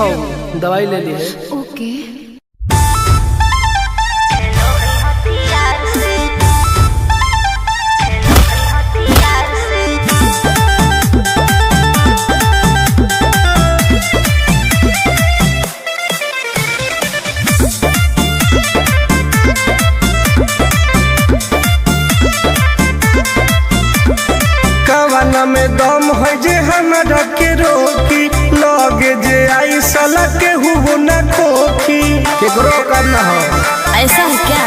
हो दवाई ले ली है। ओके। कवाना में दम है जे हमरा के रोकी लगे जे आई साला के हुओ न खोखी केकरो करना हो ऐसा है क्या?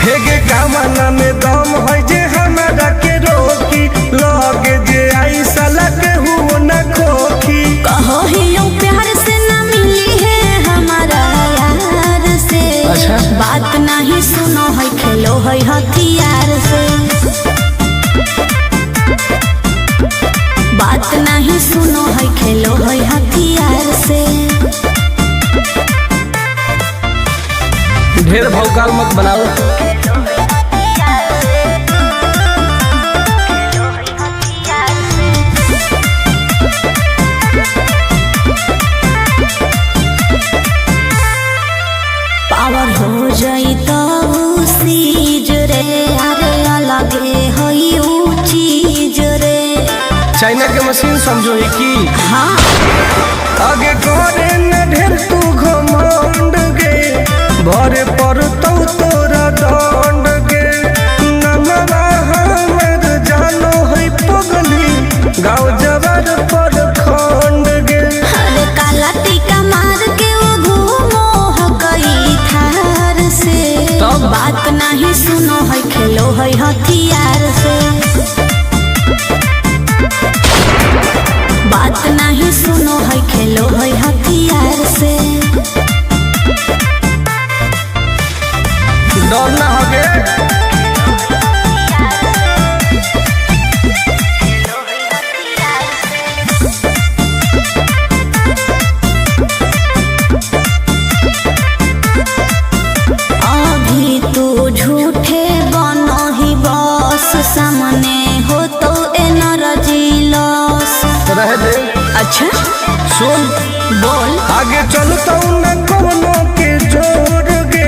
हेगे कवाना में दम है जे हमरा के रोकी लगे जे आई साला के हुओ न खोखी कहो ही यूं प्यार से न मिली है हमारा यार से। अच्छा। बात नहीं सुनो है खेलो है हथियार से। बात नहीं सुनो है खेलो है हथियार से। ढेर भौकाल मत बनाओ। पावर हो जाई तो सीज रे अरे अलगे होई ऊ चीज रे। चाइना के मशीन समझो है कि हाँ आगे करे न ढेर तू घमंड गे भरे पर तो तोरा दंड गे नमवा हमर जानो है पगली गाँव जबर पर खंड गे अरे काला टीका मार के वो घूमो हकई थार से। तब? बात नहीं सुनो है खेलो है हथियार से। बात नहीं सुनो है खेलो है हथियार से। डर ना होगे अभी तू झूठे बनो ही बस सामने हो तो एनर्जी लॉस। रह दे अच्छा सुन बोल। आगे चलता न कोनो के जोर गे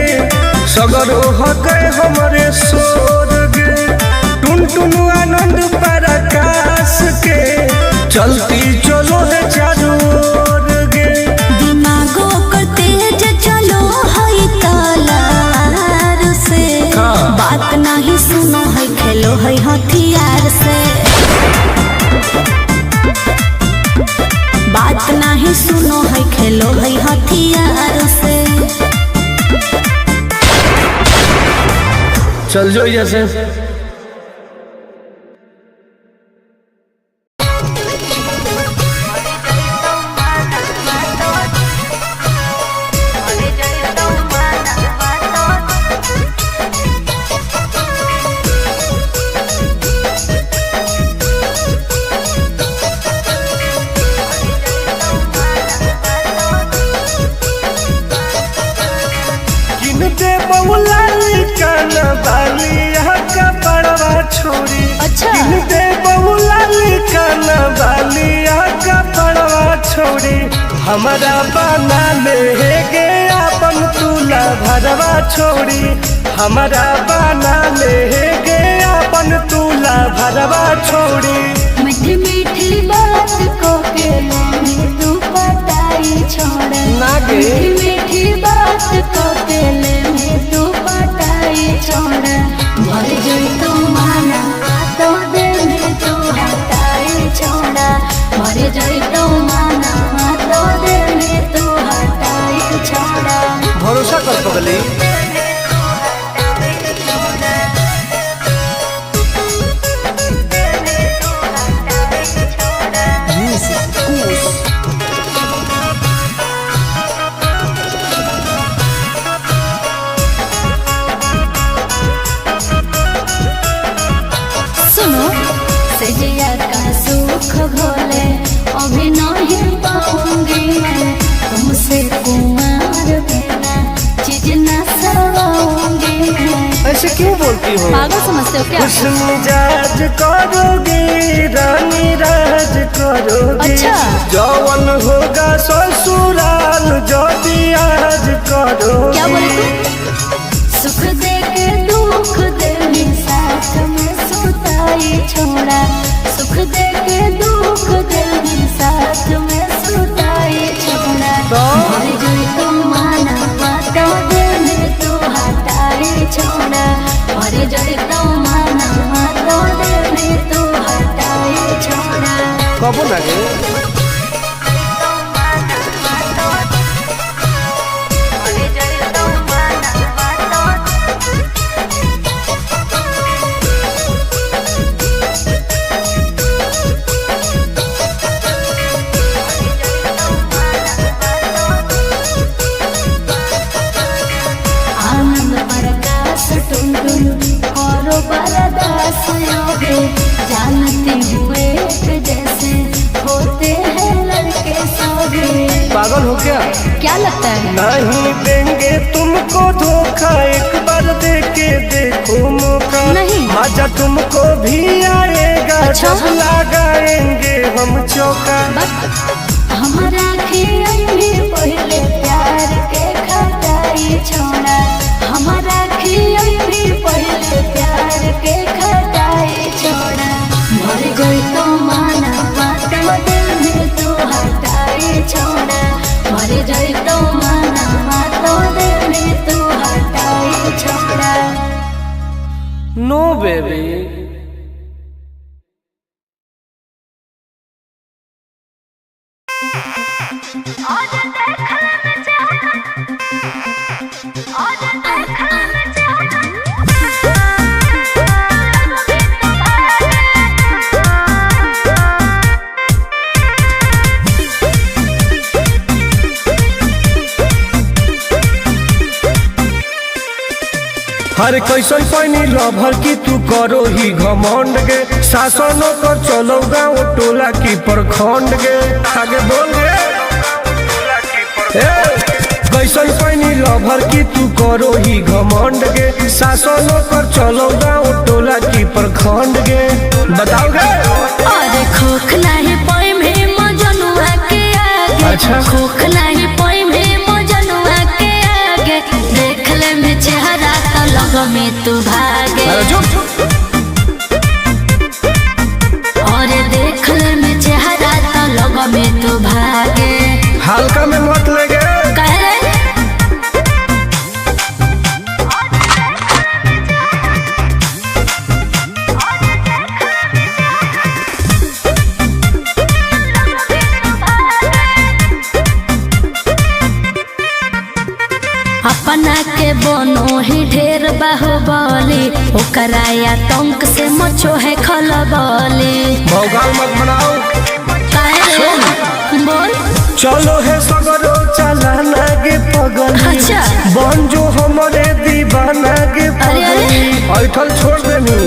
सगर हो गए हमारे सोर गे टुन टुन आनंद प्रकाश के चलती चलो है चारों ओर गे दिमागो कर तेज चलो है तलवार से। हाँ। बात नहीं सुनो है खेलो है हथियार से। बात नहीं सुनो है खेलो है हथियार से। चल जो जैसे किनते बहुला कान बालिया का बड़वा छोरी अच्छा। किनते बहुला कान बालिया का बड़वा छोरी हमारा बना ले गे अपन तुला भरवा छोरी हमारा बना ले गे अपन तुला भरवा छोरी मीठी मीठी बात को के में तू पटाई छोड़। ना गे। मीठी मीठी बात को के में तू पटाई छोड़। भर जोई तू माना तो दे में तू हटाई छोड़। भर जोई तू माना तो दे में तू हटाई छोड़। भरोसा कर पगली सुनो सजिया का सुख भोले अभी नहीं पाऊंगी मैं तुमसे कुमार बिना चीज न ऐसे क्यों बोलती हो? पागल समझते हो क्या? खुश मिजाज करोगे रानी राज करोगे। अच्छा। जौवन होगा ससुराल जो भी आज करोगे। क्या बोले तू? सुख दे के दुख दे साथ में सुताई छोड़ा। सुख दे के दुख दे साथ में सुताई छोड़ा। मर गई तो माना बातों दे में तू हटाई छोड़ा। मर गई तो माना बातों दे में तू हटाई छोड़ा। कबो ना गे जानते हुए जैसे होते हैं लड़के सभी। पागल हो क्या? क्या लगता है? नहीं देंगे तुमको धोखा, एक बार दे के देखो मौका। नहीं। मजा तुमको भी आएगा। अच्छा? जब लगाएंगे हम चौका। हमारा खियन भी पहले प्यार के खटाई छोड़ा। हमारा खियन भी पहले प्यार के खटाई छोड़ा। मर गई तो माना बातों दिल में तू हटाई छोड़ा। मर गई तो माना बातों दिल में तू हटाई छोड़ा। नो बेबी। हर कैसन पानी लभर की तू करो ही घमंड गे। शासनों कर चलो गाँव टोला की प्रखंड गे। आगे बोल गे। कैसन पानी लभर की तू करो ही घमंड गे। शासनों कर चलो गाँव टोला की प्रखंड गे। बताओ गे। अरे खोख नहीं पाई में मजनुआ के आगे। अच्छा। खोख नहीं पाई में मजनुआ के आगे। देख ले में चेहरा तो लग में तू भागे। अरे चुप। और देख ले में चेहरा तो लग में तू भागे। हल्का में मत लगे। कह रे अपना के बनो ही ढेर बाहुबली। ओकरा आतंक से मचो है खलबली। भौकाल मत बनाओ। काहे रे? बोल। चलो है सगरो चलाना गे पगल। अच्छा। बन जो हमारे दीवाना गे अरे, अरे। पगल। ऐठल छोड़ देनी।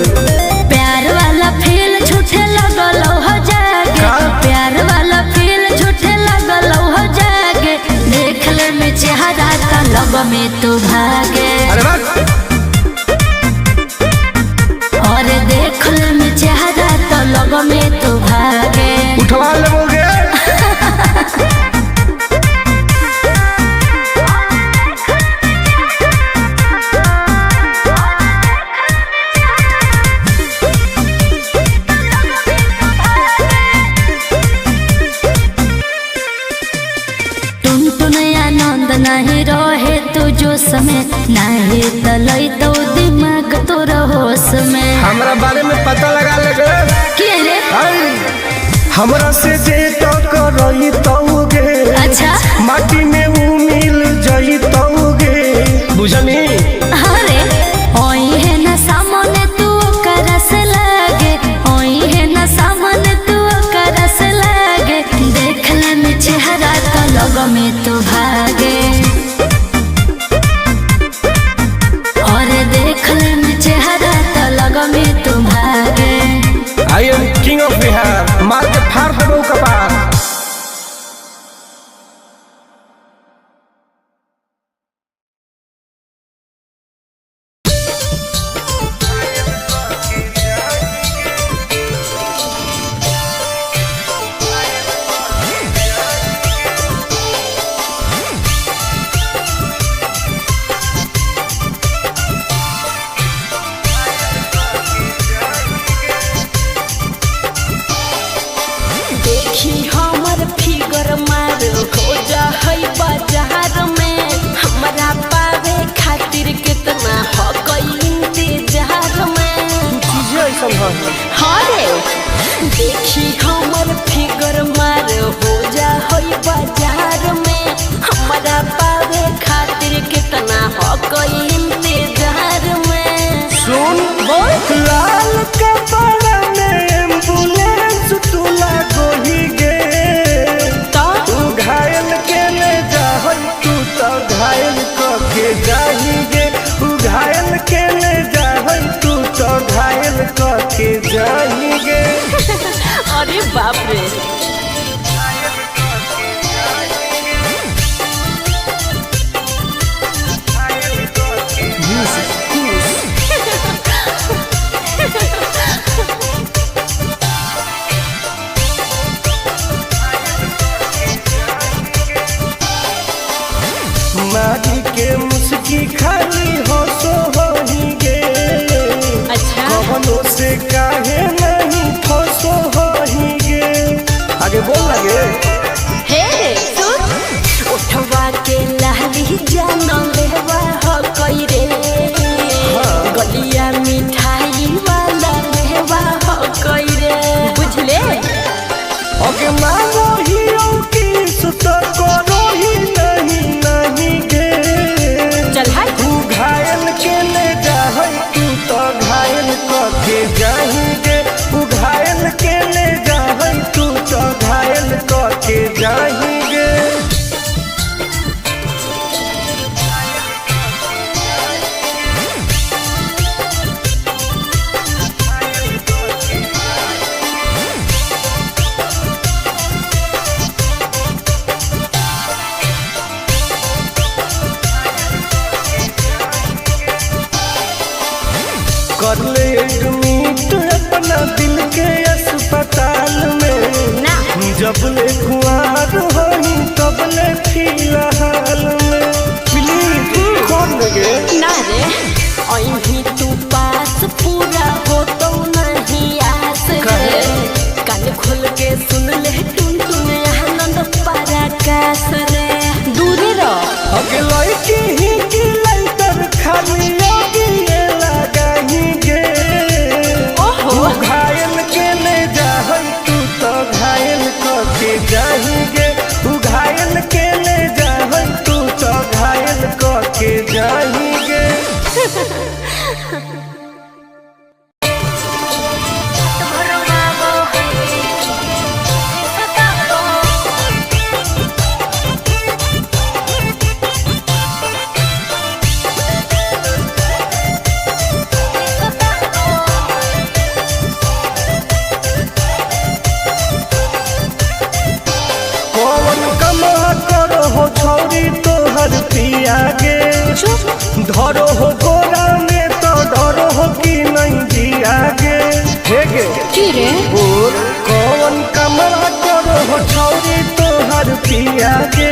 प्यार वाला फील झूठे लगल हो जागे। का? प्यार वाला फील झूठे लगल हो जागे। देख ले में चेहरा का लग में तू भागे। अरे बस। और देख ले में चेहरा तो लग में तू भागे। उठवा ले बोल गे। नहीं रहे तू जो समय नहीं तलई तो दिमाग तो होश में। हमरा बारे में पता लगा लगे। के रे? हमरा से जे तो करई तौगे। अच्छा। माटी में ऊ मिल जई तौगे। बुझनी? अरे ओई है ना सामने तू करस लागे। ओई है ना सामने तू करस लागे। देख ले में चेहरा तो लग में तू भागे। और देख ले में चेहरा तो लग में तू भागे। I am king of Bihar. मार के फाड़ देबो कपार। देखी हमर फिगर मार हो जा होई बाजार में हमारा पावे खातिर कितना हो गई इंतजार में। सुन लाल कपड़ा में एम्बुलेंस तुला गोही गे तू घायल के ले जा तू तो घायल के जाही गे तू घायल के ले जा तू तो घायल के जाही गे। अरे बाप रे माटी के मुस्की खाली हो सो होही गे। अच्छा कवनो से काहे नहीं फसो होही गे। आगे बोल लगे हे सुन उठवा के लहली जानो लेवा हो कोई रे गलिया मिठाई वाला लेवा हो कोई रे बुझले। ओके मांगो ही की सुत करो ही नहीं गे। चल हाय तू घायल के ले जा तू तो घायल के जाही गे तू घायल के ले जा तू तो घायल के जाही गे। कर ले एडमिट अपना दिल के अस्पताल में ना जब ले खुआर होही तब ले फिलहाल में प्लीज कौन लगे ना रे अहीं तू पास पूरा हो तो नहीं आस रे कान खोल के सुन ले टुन टुन आनंद पराकाश रे दूरी रह अगे लड़की ही की लाइटर खाली योगी ये लगाही गे। ओहो तू घायल के ले जा तू तो घायल के जाही गे तू घायल के ले जा तू तो घायल के जाही गे। कौन कमा करो हो छौरी तोहर पिया गे धरो हो गोरा में तो डरो हो कि नहीं जिया गे हे गे की रे और कौन कमा करो हो छौरी तोहर पिया गे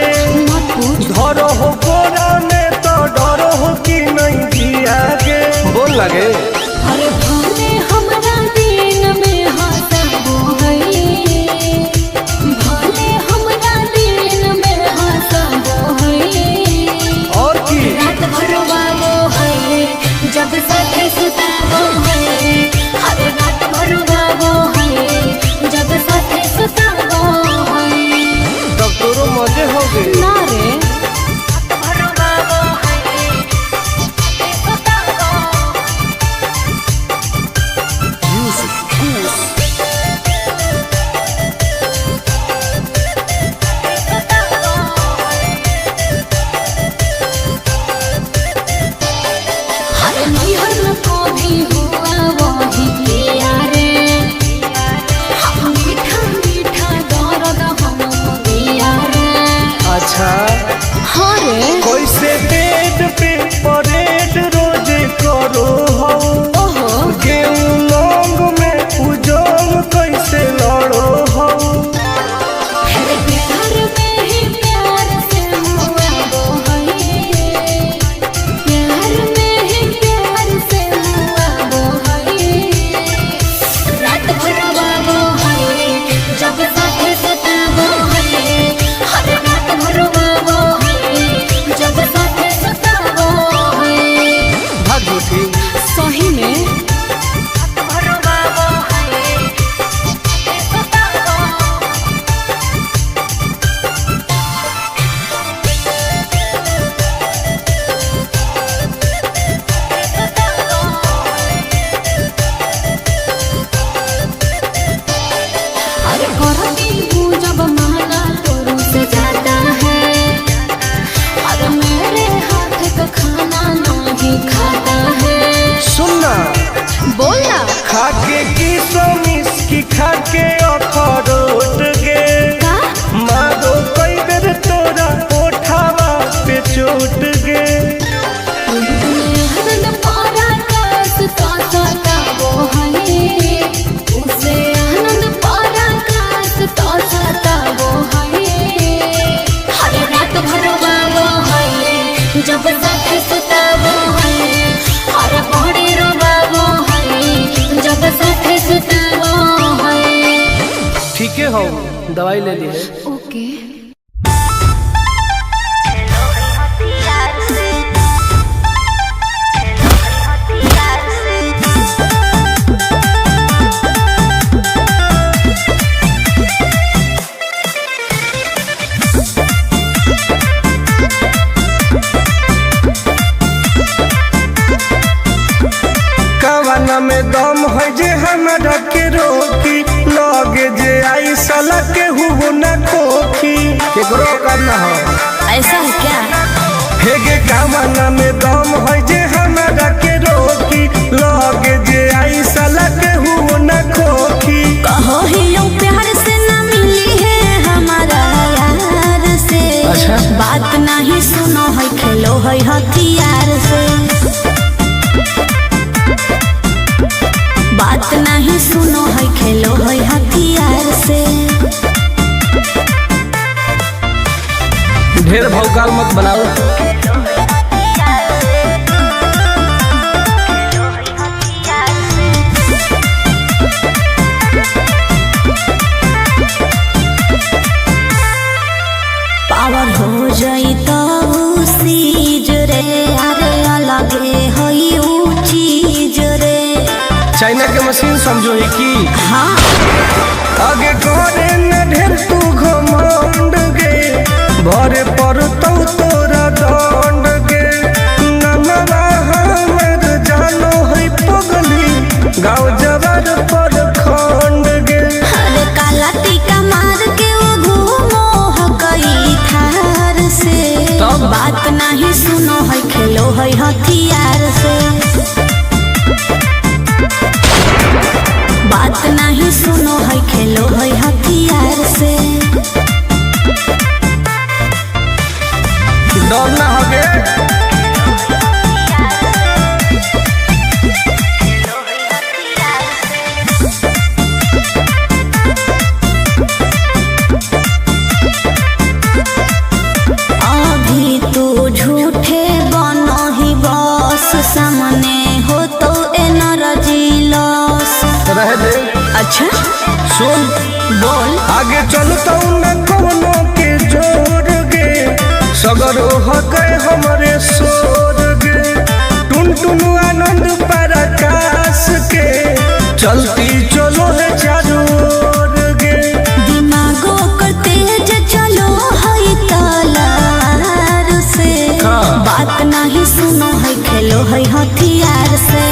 मत पूछ धरो हो गोरा में तो डरो हो कि नहीं जिया गे। बोल लगे अरे भले हमरा दिन में हंसबो है भले हमरा दिन में हंसबो है और की रात भर वाबो है जब साथे सुताबो है अरे रात भर वाबो है जब साथे सुताबो है तब तोरो मजे हो गए ना रे रात भर वाबो है सुताबो जब साथ सुतावो है और बड़ी रोबावो है जब साथ सुतावो है। ठीक है हो दवाई ले ली है। ओके कवाना में दम है जे हमरा के रोकी लगे जे आई साला के हुबो न खोखी केकरो करना हो ऐसा है क्या? हेगे कवाना में दम है जे हमरा के रोकी लगे जे आई साला के हुबो न खोखी। कहो ही लो प्यार से ना मिली है हमारा यार से। अच्छा बात नहीं सुनो है खेलो है हथियार से। बात नहीं सुनो है खेलो है हथियार से। ढेर भौकाल मत बनाओ। पावर हो जाई तो सीज रे अरे अलगे होई ऊ चीज रे। चाइना के मशीन समझो ही की। हाँ आगे करे न ढेर तू घमंड गे भरे पर तोरा दंड गे नमवा हमर जानो है पगली गाँव जवार पर खंड गे। अरे काला टीका मार के वो घूमो हकई थार से। तब? बात नहीं सुनो है खेलो है हथियार से। बात नहीं सुनो है खेलो है हथियार से। डर ना होगे अभी तू झूठे बनो ही बस सामने हो तो एनर्जी लॉस। रह दे। अच्छा सुन बोल। आगे चलता न कोनो के जोर गे सगर हो गए हमरे सोर गे टुन टुन आनंद पराकाश के चलती चलो है चारों ओर गे। दिमागो कर तेज चलो है तलवार से। हाँ। बात नहीं सुनो है खेलो है हथियार से।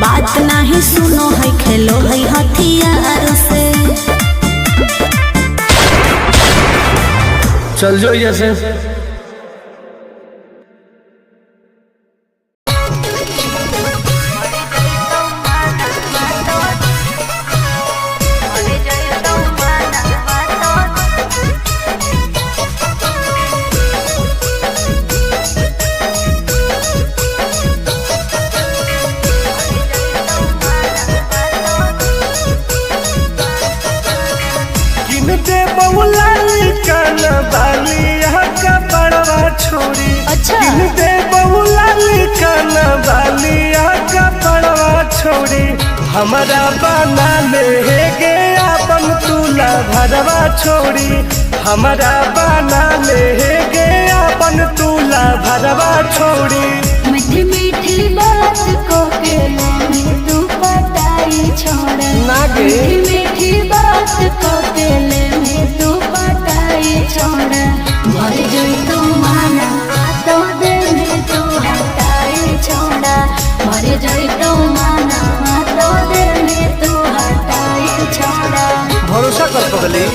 बात नहीं सुनो है खेलो है हथियार से। चल जो जैसे। किनते बहुला काना बाली यहाँ का बड़वा छोड़ी। अच्छा। किनते बहुला काना बाली यहाँ का बड़वा छोड़ी हमारा बना ले गे अपन तुला भरवा छोड़ी हमारा बना ले गे अपन तुला भरवा छोड़ी। मीठी मीठी बात को के ले तू पटाई छोड़। ना गे। मीठी मीठी बात को के ले तू पटाई छोड़। मर जोई तू माना तो दे में तू हटाई छोड़ा। मर जोई तू माना तो दे में तू हटाई छोड़ा। भरोसा कर पगली।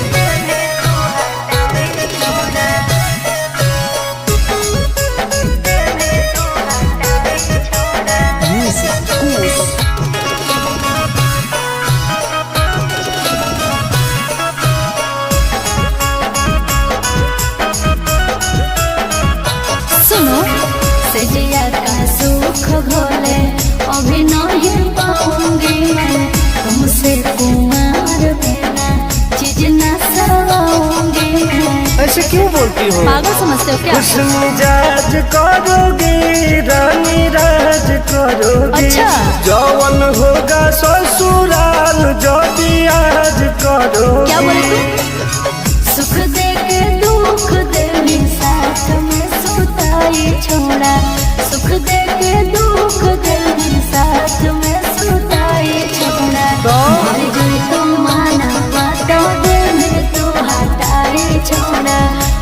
करती हो। पागल समझते हो क्या? खुश मिजाज करोगे रानी राज करोगे। अच्छा। जौवन होगा ससुराल जो भी आज करोगे। क्या बोले तू? सुख दे के दुख दे साथ में सुताई छोड़ा। सुख दे के दुख दे साथ में सुताई छोड़ा। मर गई तो माना बातों दे में तू हटाई छोड़ा।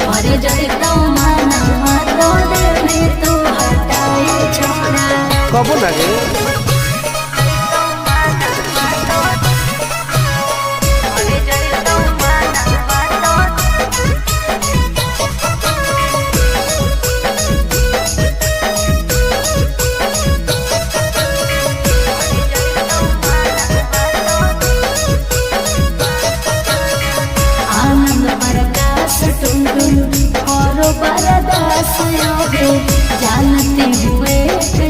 मर गई तो माना बातों दे में तू हटाई छोड़ा। कब लगे जानते हुए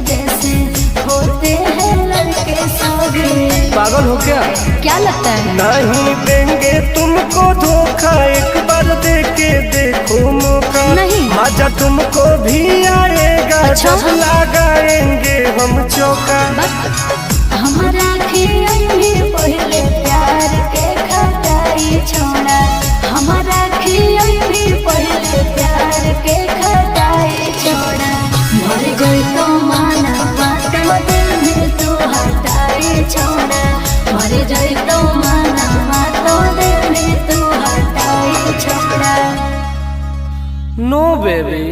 जैसे होते हैं लड़के सभी। पागल हो क्या? क्या लगता है? नहीं देंगे तुमको धोखा, एक बार दे के देखो मौका। नहीं। मजा तुमको भी आएगा। अच्छा? जब लगाएंगे हम चौका। हमारा खियाई पहले प्यार के खटाई छोड़ा। हमारा खियाई पहले प्यार के खटाई छोड़ा। मर गई तो माना बातों दिल में तू हटाई छोड़ा। मर गई तो माना बातों दिल में तू हटाई छोड़ा। नो बेबी।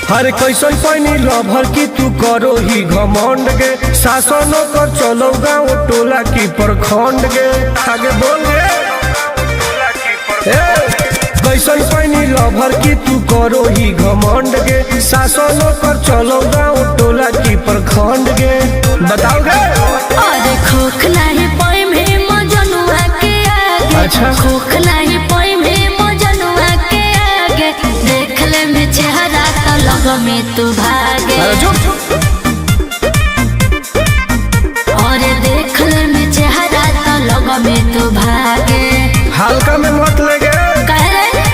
हर कैसन पैनी लभर की तू करो ही घमंड गे। शासन कर चलो गाँव टोला की प्रखंड गे। आगे बोल गे। कैसन पैनी लभर की तू करो ही घमंड गे। शासन कर चलो गाँव टोला की प्रखंड गे। बताओ गे। अरे खोख नहीं पाई में मजनुआ के आगे। अच्छा। खोख नहीं पाई में मजनुआ के आगे। देख ले में चेहरा तो लग में तू भागे। और देख ले में चेहरा तो लग में तू भागे। हल्का में मत लगे। कह रहे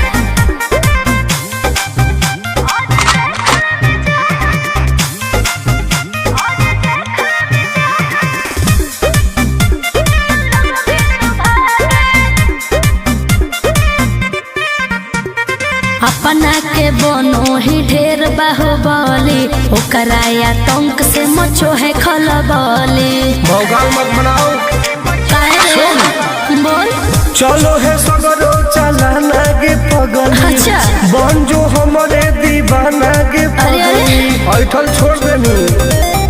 अपना के बनो ही ढेर बाहुबली। ओकरा आतंक से मचो है खलबली। भौकाल मत बनाओ। बोल। चलो है सगरो चलाना गे पगली। अच्छा। बन जो हमारे दीवाना गे पगली। ऐठल छोड़ देनी।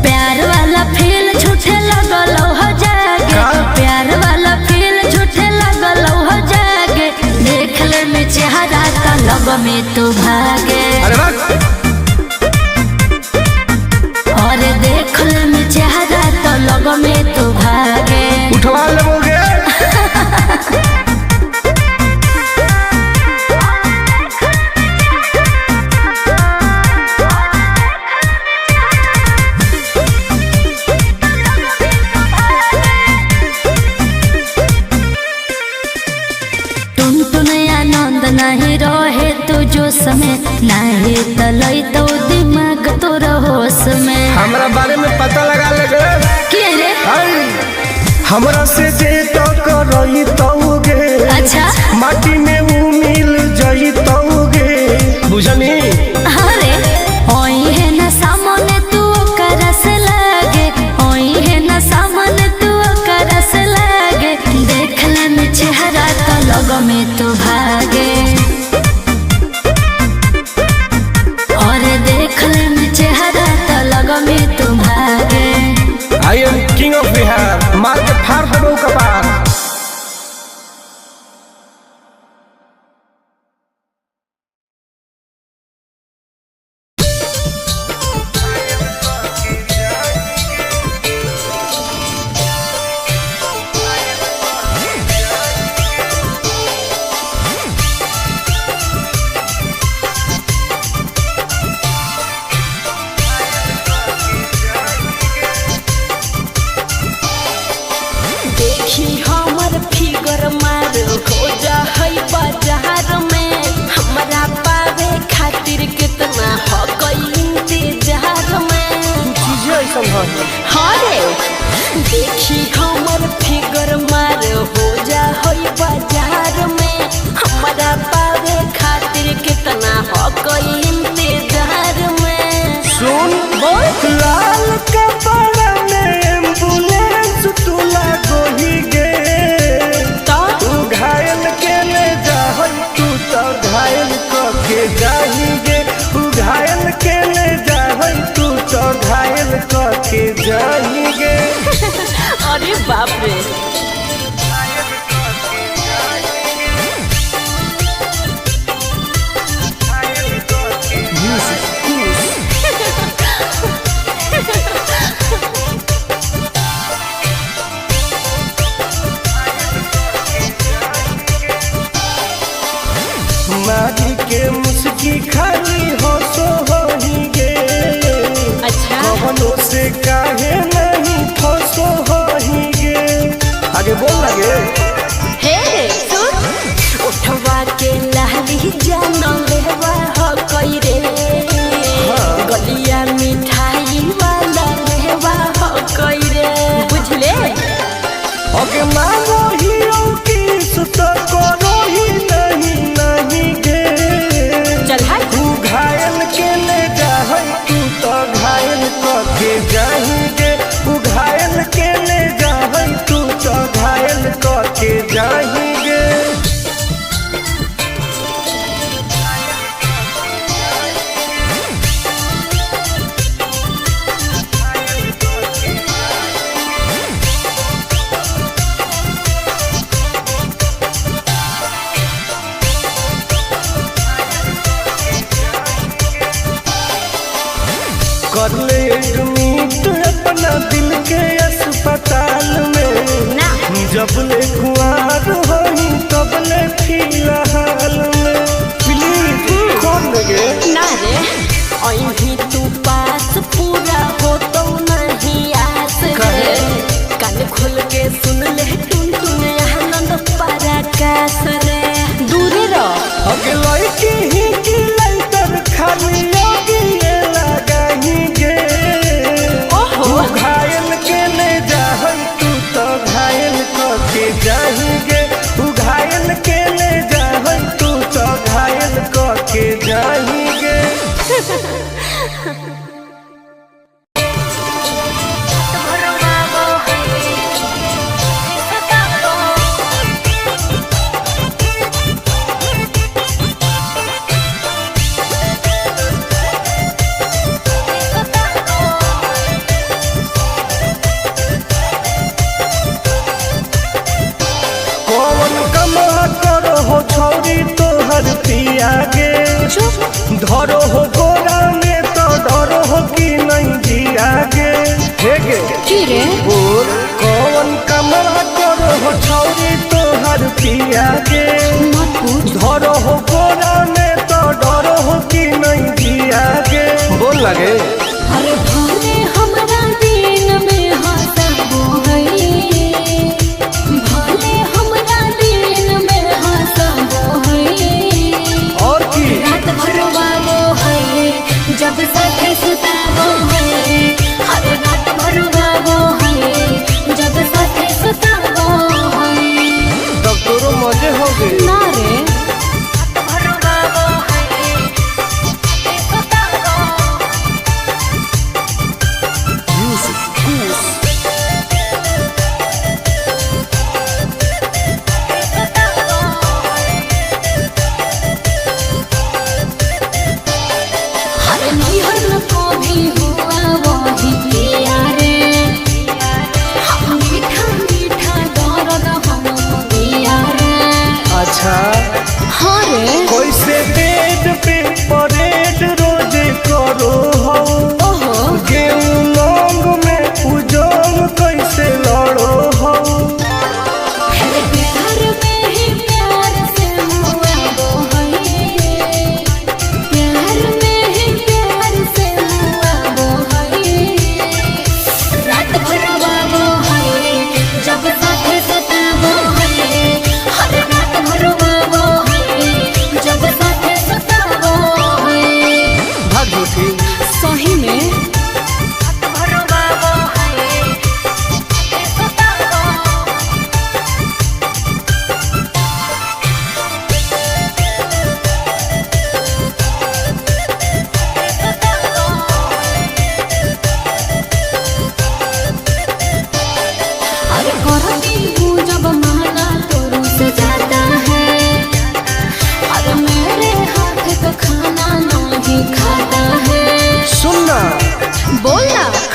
प्यार वाला फील झूठे लगल हो जागे। का? प्यार वाला फील झूठे लगल हो जागे। देख ले में चेहरा तो लग में तू भागे। अरे बात। और देख ले में चेहरा तो लग में तू भागे। उठवा लोगे। नहीं रहे तो जो समय नहीं तलई तो दिमाग तो होश में। हमरा बारे में पता लगा लगे। क्या रे? हमरा से जे टकराई तौगे। अच्छा। माटी में वो मिल जाई तौगे। बुझनी। अरे ओई है ना सामने तू करस लागे। ओई है ना सामने तू करस लागे। देख ले में चेहरा तो लग में तू भागे। और देख ले में चेहरा तो लग में तू भागे। I am king of Bihar. मार के फाड़ देबो कपार। देखी हमर फिगर मार हो जा होई बाजार में हमारा पावे खातिर कितना हो कोई इंतजार में। सुन बोल लाल कपड़ा में एम्बुलेंस तू लागोही गे तो तू घायल के ले जाहई तू तो घायल के जाही गे तू घायल के ले जाहई तू तो घायल के जाही गे अरे बाप रे मारी के मुस्की खाली हो सो होही गे अच्छा कवनों से काहे नहीं फसो होही गे आगे बोल लगे हे सुन उठवा के लहरी जान लेवा हो कोई रे गलिया मिठाई वाला लेवा हो कोई रे बुझले अगे मांगो हीरो किस तो करो ही नहीं गे चल हाय तू घायल के ले जाहई तू तो घायल के जाही गे तू घायल के ले जाहई तू तो घायल के जाही गे कर ले एडमिट अपना दिल के अस्पताल में ना जब ले कुआर होई तब ले फिलहाल में प्लीज कौन लगे ना रे अहीं तू पास पूरा हो तो नहीं आस रे कान खोल के सुन ले टुन टुन आनंद पराकाश रे दूर रह अगे लड़की ही की लइटर खाली योगी ये लगाही गे ओहो तू घायल के ले जाहई तू तो घायल के जाही गे तू घायल के ले जाहई तू तो घायल के जाही गे कौन कमा करो हो छौरी तोहर पिया गे धरो हो गोरा में तो डरो हो कि नहीं जिया गे हे गे की रे बोल कौन कमा करो हो छौरी तोहर पिया गे मत पूछ धरो हो गोरा में तो डरो हो कि नहीं जिया गे बोल लगे अरे भले हमरा दिन में हंसबो हई भले हमरा दिन में हंसबो हई और की रात भर वालो हई जब साथे सुताबो हई हर रात भर वालो हई जब साथे सुताबो हई तब तोरो मजे हो गए ना रे रात भर वालो हई साथे सुताबो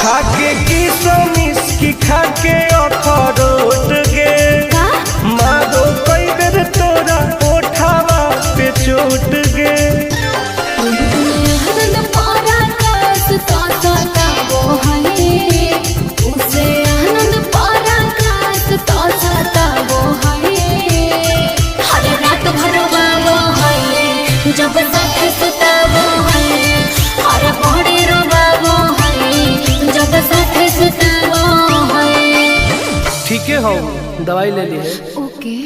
खाके किशमिश की खाके अखरोट गे मारो कई बेर तोरा ओठावा पे चोट गे। जब साथ सुताबो है और बड़े रोबाबो है जब साथ सुताबो है। ठीक है हो दवाई ले ली है। ओके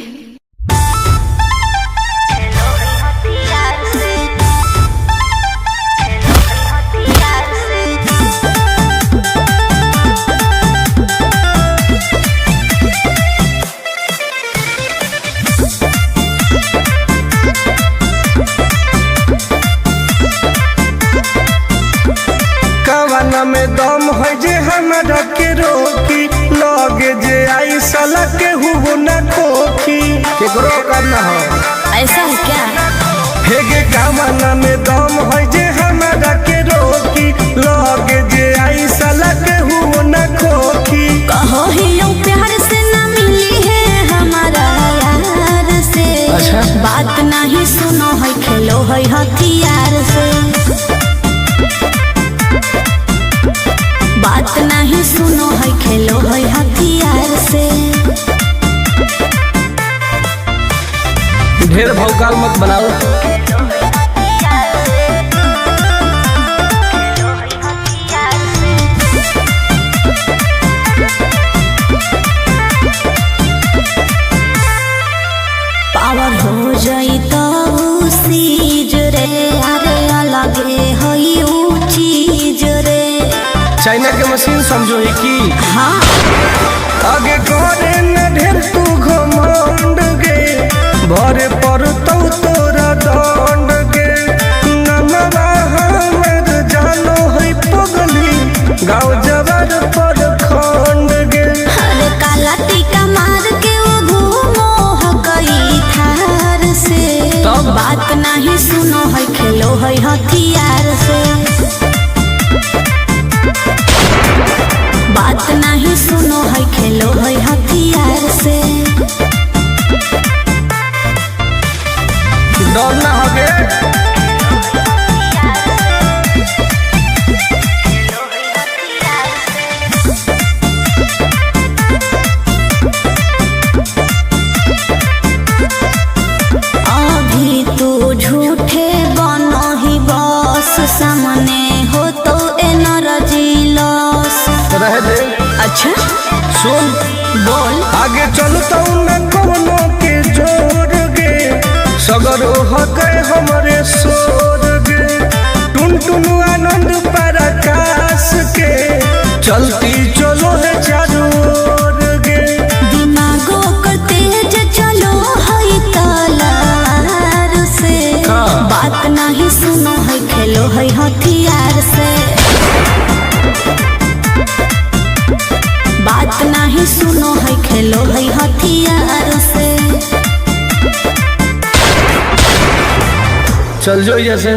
में दम है जे हमरा के रोकी लगे जे आई साला के हुबो न खोखी केकरो करना हो ऐसा है क्या? हेगे कामना में दम है जे हमरा के रोकी लगे जे आई साला के हुबो न खोखी। कहो ही यूं प्यार से न मिली है हमारा यार से। अच्छा? बात नहीं सुनो है खेलो है हथियार से। बात नहीं सुनो है खेलो है हथियार से। ढेर भौकाल मत बनाओ। पावर हो जाई तो सीज रे अरे अलगे है ऊ चीज रे। चाइना के मशीन समझो है कि हाँ आगे करे न ढेर तू घमंड गे भरे पर तोरा दंड गे नमवा हमर जानो है पगली गाँव जवार पर खंड गे। अरे काला टीका मार के वो घूमो है कई थार से। तब? बात नहीं सुनो है खेलो है हथियार से। बात नहीं सुनो है खेलो है हथियार से। डरना होगे अभी तू झूठे बनो ही बस सामने हो तो एनर्जी लॉस। रह दे। अच्छा सुन बोल आगे चलता न कोनो के जोर गे सगर हके हमरे सोर गे टुन टुन आनंद पराकाश के चलती चलो है चारों ओर गे। दिमागो कर तेज चलो है तलार से। हाँ। बात नहीं सुनो है खेलो है हथियार से। बात नहीं सुनो है खेलो है हथियार से। चल जो जैसे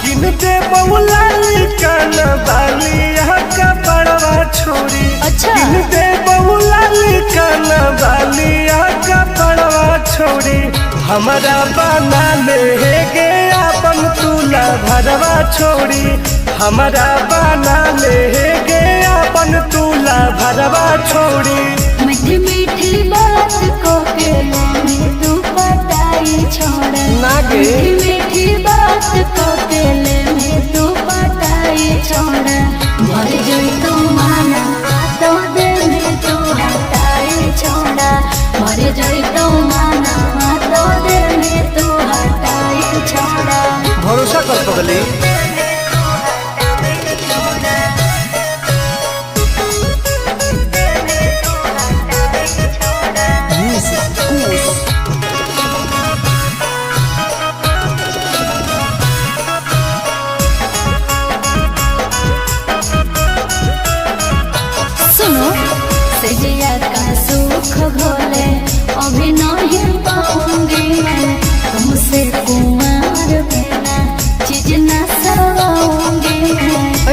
किनते बहुला कान बालिया का बड़वा छोरी। अच्छा। किनते बहुला कान बालिया का बड़वा छोरी हमारा बना ले गे अपन तुला भरवा छोरी हमारा बना ले गे अपन तुला भरवा छोरी। मीठी मीठी बात को के में तू पटाई छोड़। नागे। मीठी मीठी बात को के में तू पटाई छोड़। मर जाई तू माना तो दे में तू हटाई छोड़। मर जाई तू माना तो दे में तू हटाई छोड़। भरोसा कर पगली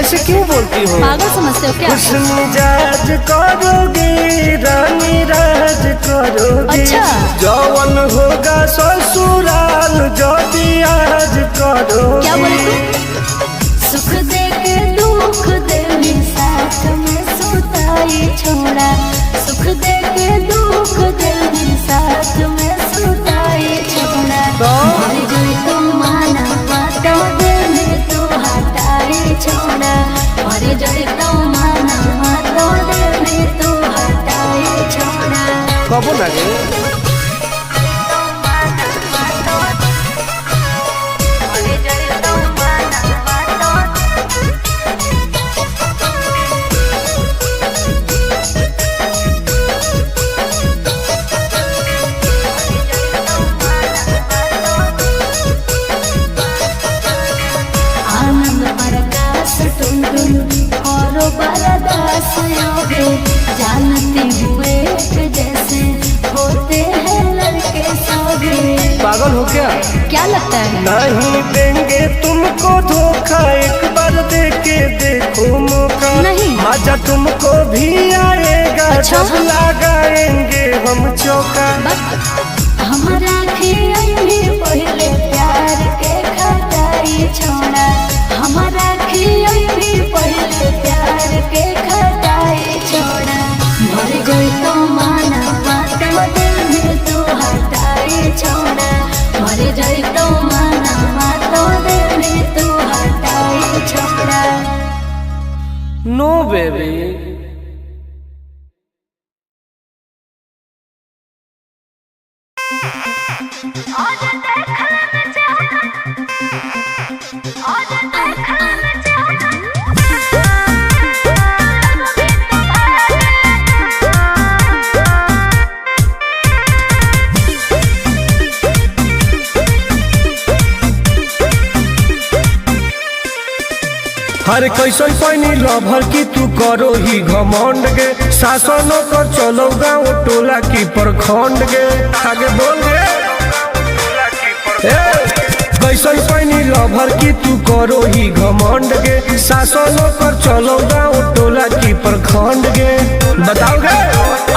ऐसे क्यों बोलती हो? पागल समझते हो क्या? खुश मिजाज करोगे रानी राज करोगे। अच्छा। जौवन होगा ससुराल जो भी आज करोगे। क्या बोले तू? सुख दे के दुख दे में साथ में सुताई छोड़ा, सुख दे के दुख दे में साथ में सुताई छोड़ा। मर जाए तो माना बातों दे में तू हटाई छोड़ा, मर जाए तो माना बातों दे में तू हटाई छोड़ा। कबो ना गे आनंद प्रकाश टुनटुन और बरदास योगे, जानते हुए कि जैसे होते हैं लड़के सौगे। पागल हो क्या? क्या लगता है? नहीं देंगे तुमको धोखा, एक बार दे के देखो मौका। नहीं। मजा तुमको भी आएगा। अच्छा। जब लगाएंगे हम चौका। हमारा खियाई पहले प्यार के खटाई छोड़ा, हमारा खियाई पहले प्यार के खटाई छोड़ा। मर गई तो माना बातों दिल में तू हटाई छोड़ा, मर गई तो माना बातों दिल में तू हटाई छोड़ा। नो बेबी। हर कैसन पैनी लभर की तू करो ही घमंड गे। शासनों को चलो गाँव टोला की प्रखंड गे। आगे बोल गे। कैसन पैनी लभर की तू करो ही घमंड गे। शासनों पर चलो गाँव टोला की प्रखंड गे। बताओ गे।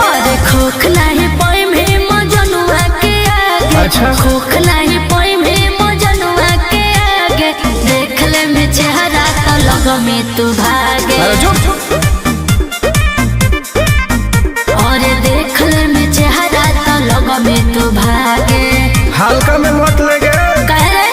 अरे खोखला है पोई में मजनुआ के आगे। अच्छा। खोखला है पोई में मजनुआ के आगे, देख ले में चेहरा तो लग में तू भागे। अरे चुप। और देख ले में चेहरा तो लग में तू भागे। हल्का में मत लेगे। कह रे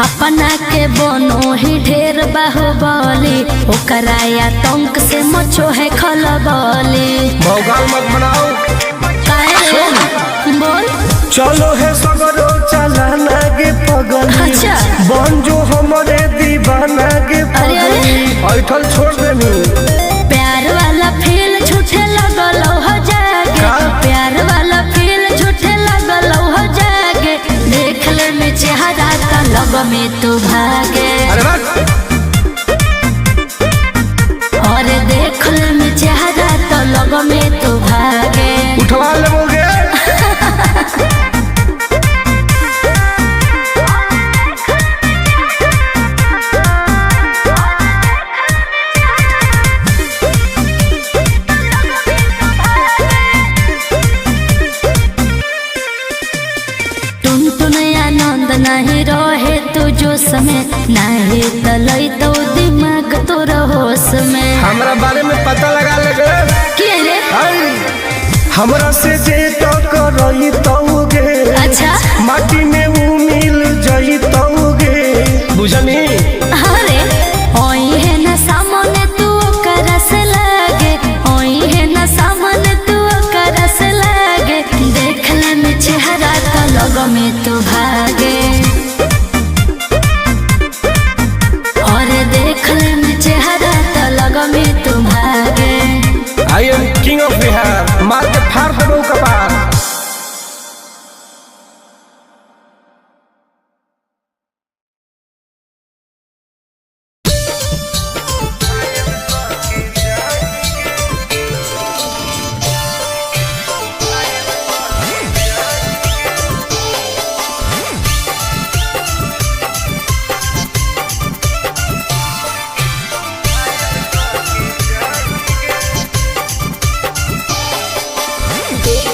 अपना के बनो ही ढेर बाहुबली, ओकरा आतंक से मचो है खलबली। भौकाल मत बनाओ। काहे रे? बोल। चलो है सगरो चलाना गे पगली। अच्छा। बन जो हमारे दीवाना गे अरे, अरे। पगली। ऐठल छोड़ देनी। प्यार वाला फील झूठे लगल हो जागे। का? प्यार वाला फील झूठे लगल हो जागे, देख ले में चेहरा तो लग में तू भागे। अरे बस। और देख ले में चेहरा तो लग में तू भागे। उठवा ले बोगे। टुनटुन आनंद नहीं रहे तू जो समय, नहीं तलई तो दिमाग तोर होश में। हमरा बारे में पता लगा लेगे। के रे? हमरा से जे तो करई तौगे। अच्छा। माटी में ऊ मिल जई तौगे। बुझनी। अरे ओई है ना सामने तू ओकरा से लागे, ओई है ना सामने तू ओकरा से लागे, देख ले में चेहरा तो लग में तू भागे। और देख ले में चेहरा तो लग में तू भागे। I am king of Bihar. मार के फाड़ देबो कपार।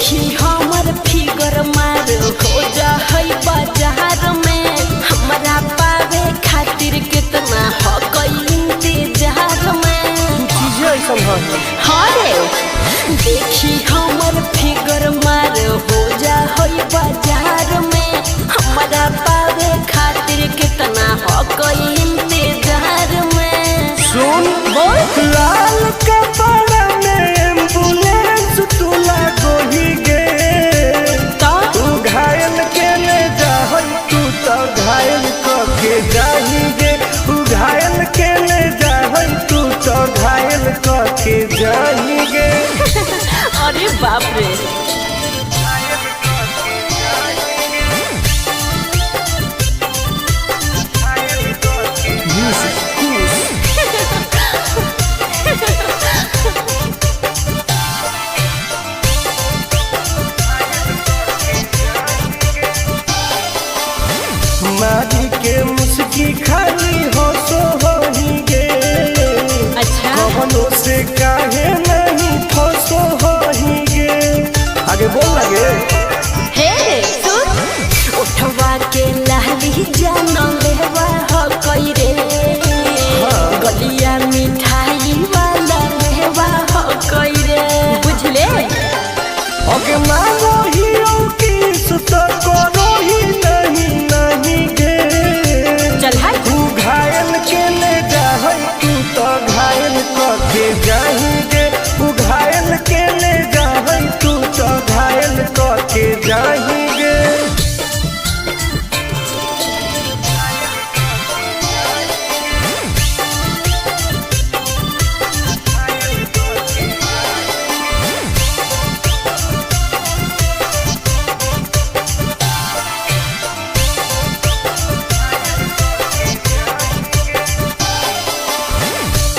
देखी हमर फिगर मार हो जा है बाजार में हमरा पावे खातिर कितना हो गई इंतजार में चीजें ऐसा है। हाँ रे देखी हमर फिगर मार हो जा है बाजार में हमरा पावे खातिर कितना हो गई इंतजार में सुन बोल लाल कपड़ा में एम्बुलेंस तुला गोही गे तो तू घायल के ले जाहई तू तो घायल के जाही गे तू घायल के ले जाहई तू तो घायल के जाही गे अरे बाप रे मारी के मुस्की खाली हो सो होही गे अच्छा कवनो से काहे नहीं फसो होही गे आगे बोल लगे हे सुन उठवा के लहली जान लेवा हो कई रे गलिया मिठाई वाला लेवा हो कई रे बुझले अगे मानो ही किस तो करो ही नहीं गे चल हाय तू घायल के ले जाहई तू तो घायल के जाही गे तू घायल के ले जाहई तू तो घायल के जाही गे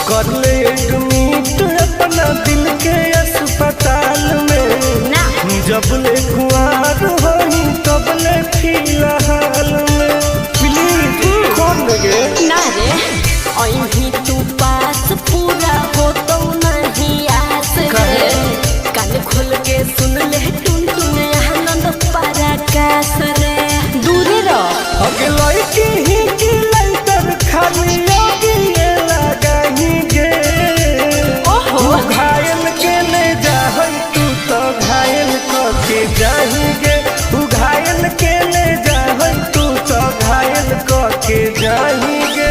कर ले एडमिट अपना दिल के अस्पताल में ना जब ले कुआर होई तब ले फिलहाल में प्लीज कौन लगे ना रे अहीं तू पास पूरा हो तो नहीं आस रे कान खोल के सुन ले टुन टुन आनंद पराकाश रे दूर रह अगे लड़की ही की लाइटर खाली आगे लगाही गे ओहो तू घायल के ले जाहई तू तो घायल के जाही गे तू घायल के ले जाहई तू तो घायल के जाही गे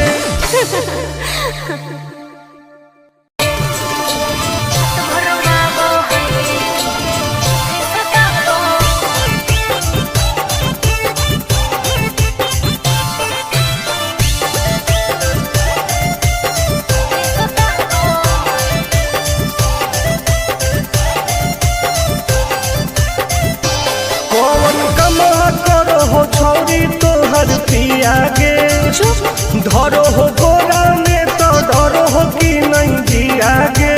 कौन कमा करो हो छौरी तोहर पिया गे धरो हो गोरा में तो डरो हो कि नहीं जिया गे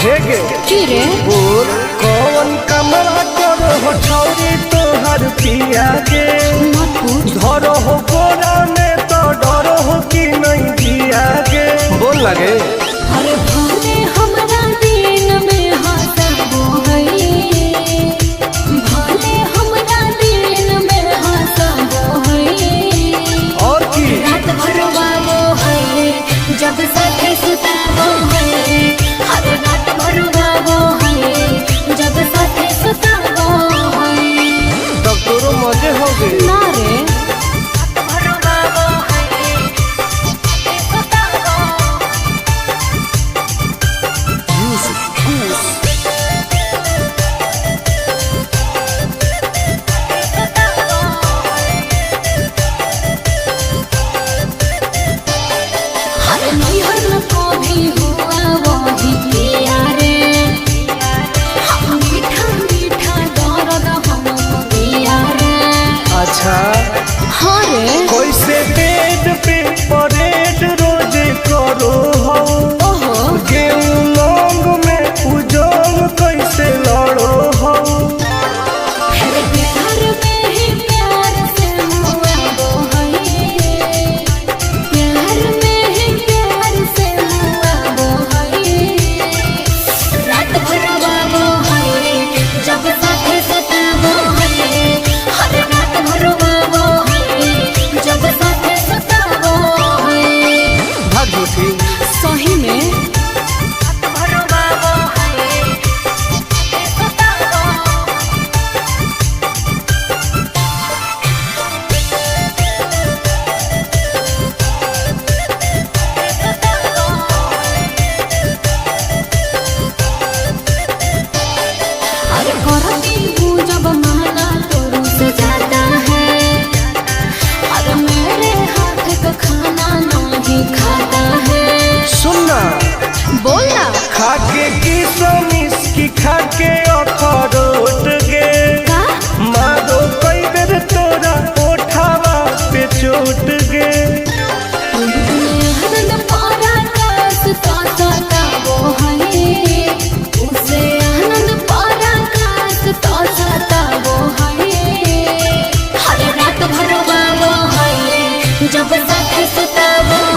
हे गे की रे बोल कौन कमा करो हो छौरी तोहर पिया गे मत पूछ धरो हो गोरा में तो डरो हो कि नहीं जिया गे बोल लगे अरे भले हमरा दिन में हंसबो है भले हमरा दिन में हंसबो है और की रात भर बाबो है जब साथे सुताबो है हर रात भर बाबो है जब साथे सुताबो है तब तोरो मजे हो गए ना रे रात भर बाबो है सुताबो जब साथ सुताब